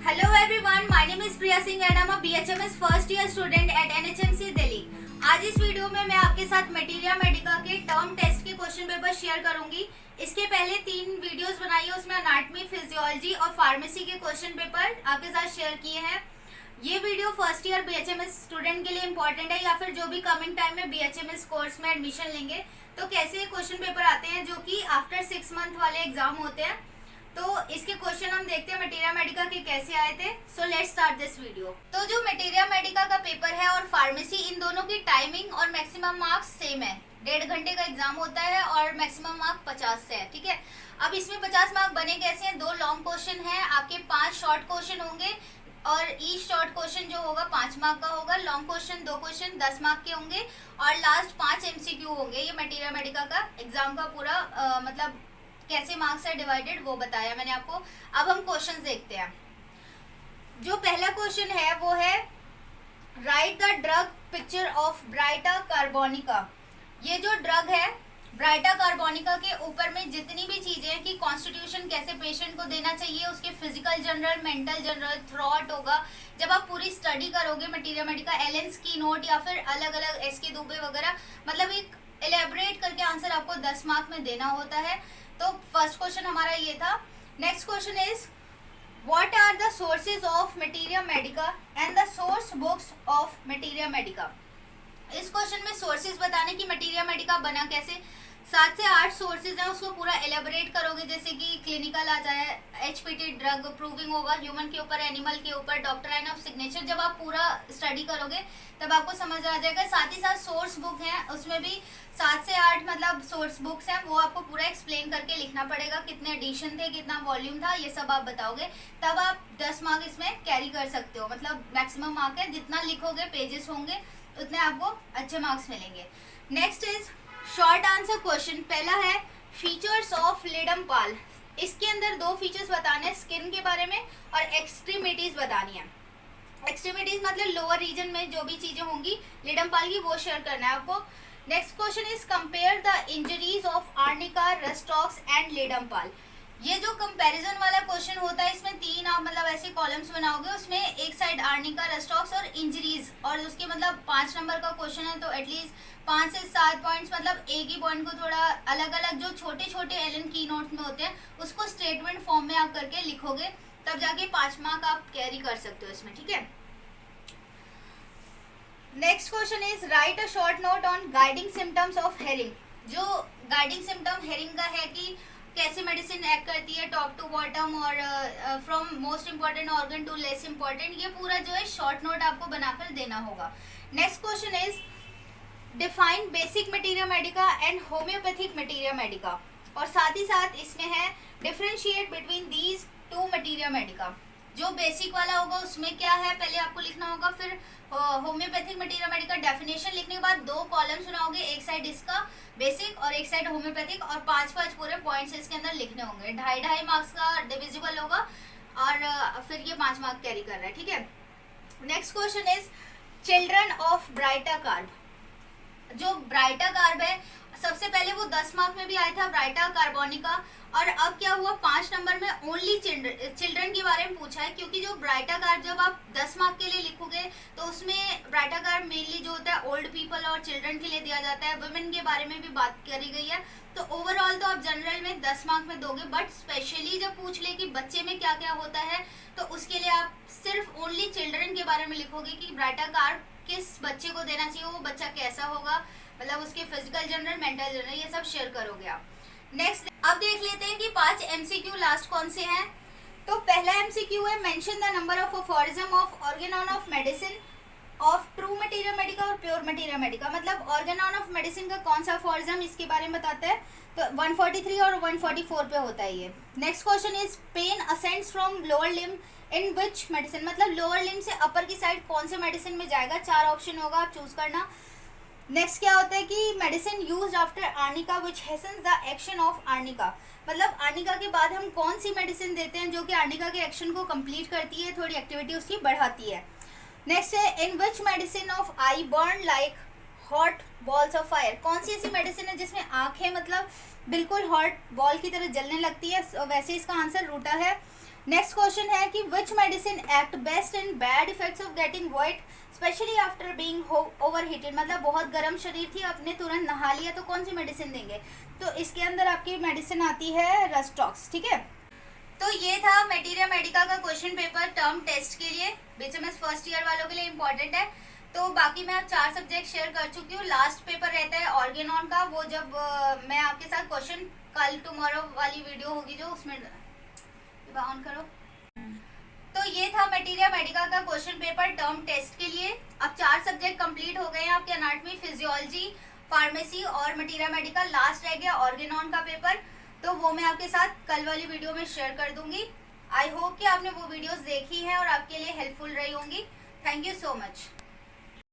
Hello everyone, my name is Priya Singh and I'm a BHMS first year student at NHMC Delhi. आज इस video में मैं आपके साथ मटीरिया मेडिका के टर्म टेस्ट के क्वेश्चन पेपर शेयर करूंगी। इसके पहले 3 वीडियोस बनाई है, उसमें एनाटॉमी, फिजियोलॉजी और फार्मेसी के क्वेश्चन पेपर आपके साथ शेयर किए हैं। ये video first year BHMS student के लिए इंपॉर्टेंट है, या फिर जो भी कमिंग टाइम में BHMS कोर्स में एडमिशन लेंगे तो कैसे क्वेश्चन पेपर आते हैं जो कि आफ्टर 6 मंथ वाले एग्जाम होते हैं। तो इसके क्वेश्चन हम देखते हैं मटीरिया मेडिका के कैसे आए थे। So let's start this video. तो जो मटीरिया मेडिका का पेपर है और फार्मेसी, इन दोनों की टाइमिंग और मैक्सिमम मार्क्स सेम है। 1.5 घंटे का एग्जाम होता है और मैक्सिमम मार्क 50 से है, ठीक है। अब इसमें 50 मार्क बने कैसे हैं? 2 लॉन्ग क्वेश्चन है, आपके 5 शॉर्ट क्वेश्चन होंगे और ईच शॉर्ट क्वेश्चन जो होगा 5 मार्क का होगा। लॉन्ग क्वेश्चन 2 क्वेश्चन 10 मार्क के होंगे और लास्ट 5 MCQ होंगे। ये मटीरिया मेडिका का एग्जाम का पूरा मतलब कैसे मार्क्स है डिवाइडेड वो बताया मैंने आपको। अब हम क्वेश्चंस देखते हैं। जो पहला क्वेश्चन है वो है right the drug picture of baryta carbonica. ये जो ड्रग है ब्राइटा कार्बोनिका के ऊपर में जितनी भी चीजें हैं कि कॉन्स्टिट्यूशन कैसे पेशेंट को देना चाहिए, उसके physical general, mental general, throat होगा। जब आप पूरी स्टडी करोगे मटीरिया मेडिका, एलेंस की नोट या फिर अलग अलग SK दुबे वगैरह, मतलब एक एलेबरेट करके आंसर आपको 10 मार्क में देना होता है। तो फर्स्ट क्वेश्चन हमारा ये था। Next question is what are the sources of materia medica and the source books of materia medica. इस क्वेश्चन में सोर्सेज बताने की मटीरिया मेडिका बना कैसे। 7 से 8 सोर्सेज हैं, उसको पूरा एलेबोरेट करोगे, जैसे कि क्लिनिकल आ जाए, HPT ड्रग प्रूविंग होगा, ह्यूमन के ऊपर, एनिमल के ऊपर, डॉक्टर लाइन ऑफ सिग्नेचर। जब आप पूरा स्टडी करोगे तब आपको समझ आ जाएगा। साथ ही साथ सोर्स बुक हैं, उसमें भी 7 से 8 मतलब सोर्स बुक्स हैं, वो आपको पूरा एक्सप्लेन करके लिखना पड़ेगा। कितने एडिशन थे, कितना वॉल्यूम था, ये सब आप बताओगे, तब आप 10 मार्क इसमें कैरी कर सकते हो। मतलब मैक्सिमम मार्क है, जितना लिखोगे पेजेस होंगे उतने आपको अच्छे मार्क्स मिलेंगे। Next is short answer question. पहला है फीचर्स ऑफ लिडम पाल। इसके अंदर 2 फीचर्स बताने हैं, स्किन के बारे में और एक्सट्रीमिटीज बतानी है। एक्सट्रीमिटीज मतलब लोअर रीजन में जो भी चीजें होंगी लिडम पाल की, वो शेयर करना है आपको। Next question is compare the injuries of arnica, rhus tox and ledum pal. ये जो कंपैरिजन वाला क्वेश्चन होता है, इसमें 3 आप मतलब ऐसे कॉलम्स बनाओगे, उसमें एक साइड आर्निका, रस्टॉक्स और इंजरीज, और उसके मतलब 5 नंबर का क्वेश्चन है तो एटलीस्ट 5 से 7 पॉइंट्स, मतलब एक ही पॉइंट को थोड़ा अलग अलग जो छोटे छोटे एलन की नोट्स में होते हैं उसको स्टेटमेंट फॉर्म में आप करके लिखोगे, तब जाके 5 मार्क आप कैरी कर सकते हो इसमें, ठीक है। Next question is write a short note on guiding symptoms of Hering. जो गाइडिंग सिम्टम हेरिंग का है कि कैसे मेडिसिन एक्ट करती है टॉप टू बॉटम और from most important organ to less important, ये पूरा जो है शॉर्ट नोट आपको बनाकर देना होगा। Next question is define basic materia medica and homeopathic materia Medica, और साथ ही साथ इसमें है differentiate between these 2 materia Medica. जो बेसिक वाला होगा उसमें क्या है पहले आपको लिखना होगा, फिर होम्योपैथिक मटीरिया मेडिका डेफिनेशन लिखने के बाद 2 कॉलम्स बनाओगे, एक साइड इसका बेसिक और एक साइड होम्योपैथिक, और 5-5 पूरे पॉइंट्स इसके अंदर लिखने होंगे। 2.5 मार्क्स का डिविजिबल होगा और फिर ये 5 मार्क कैरी कर रहा है, ठीक है। Next question is children of baryta carb. जो ब्राइटा कार्ब है, सबसे पहले वो 10 मार्क में भी आया था ब्राइटा कार्बोनिका, और अब क्या हुआ 5 नंबर में ओनली चिल्ड्रन के बारे में पूछा है, क्योंकि जो ब्राइटा कार्ब जब आप 10 मार्क के लिए लिखोगे तो उसमें ब्राइटा कार्ब मेनली जो होता है ओल्ड पीपल और चिल्ड्रन के लिए दिया जाता है। वुमेन के बारे में भी बात करी गई है, तो ओवरऑल तो आप जनरल में 10 मार्क में दोगे, बट स्पेशली जब पूछ ले कि बच्चे में क्या क्या होता है तो उसके लिए आप सिर्फ ओनली चिल्ड्रन के बारे में लिखोगे कि ब्राइटा कार्ब किस बच्चे को देना चाहिए, वो बच्चा कैसा होगा, मतलब उसके फिजिकल जनरल, मेंटल जनरल, ये सब शेयर करोगे आप। नेक्स्ट अब देख लेते हैं कि 5 MCQ लास्ट कौन से हैं। तो पहला MCQ है mention the number of aphorism of Organon of medicine of true materia Medica और प्योर मटीरिया मेडिका। मतलब ऑर्गेनॉन ऑफ मेडिसिन का कौन सा अफोरिज्म इसके बारे में बताता है, तो 143 और 144 पे होता है ये। Next question is pain ascends from lower limb in which medicine. मतलब लोअर लिम्ब से अपर की साइड कौन से मेडिसिन में जाएगा, 4 ऑप्शन होगा, आप चूज करना। नेक्स्ट क्या होता है कि medicine used after arnica which hastens the action of arnica. मतलब आर्निका के बाद हम कौन सी मेडिसिन देते हैं जो कि आर्निका के एक्शन को कंप्लीट करती है, थोड़ी एक्टिविटी उसकी बढ़ाती है। नेक्स्ट है in which medicine of eye burn like hot balls of fire. कौन सी ऐसी मेडिसिन है जिसमें आंखें मतलब बिल्कुल हॉट बॉल की तरह जलने लगती है, वैसे इसका आंसर रूटा है। नेक्स्ट क्वेश्चन है कि which medicine act best in bad effects of getting wet especially after being overheated, मतलब बहुत गर्म शरीर थी, आपने तुरंत नहा लिया, तो कौन सी मेडिसिन देंगे? तो इसके अंदर आपकी मेडिसिन आती है रस्टॉक्स, ठीक है। तो ये था मटेरिया मेडिका का क्वेश्चन पेपर टर्म टेस्ट के लिए, बीएचएमएस फर्स्ट ईयर वालों के लिए इंपॉर्टेंट है। तो बाकी मैं अब 4 सब्जेक्ट शेयर कर चुकी हूँ। लास्ट पेपर रहता है ऑर्गेनॉन का, वो जब मैं आपके साथ क्वेश्चन कल टुमारो वाली वीडियो होगी जो उसमें ऑन करो। तो ये था मटेरिया मेडिका का क्वेश्चन पेपर टर्म टेस्ट के लिए। अब 4 सब्जेक्ट कंप्लीट हो गए हैं आपके, एनाटॉमी, फिजियोलॉजी, फार्मेसी और मटेरिया मेडिका। लास्ट रह गया ऑर्गेनॉन का पेपर, तो वो मैं आपके साथ कल वाली वीडियो में शेयर कर दूंगी। आई होप कि आपने वो वीडियोस देखी हैं और आपके लिए हेल्पफुल रही होंगी। Thank you so much.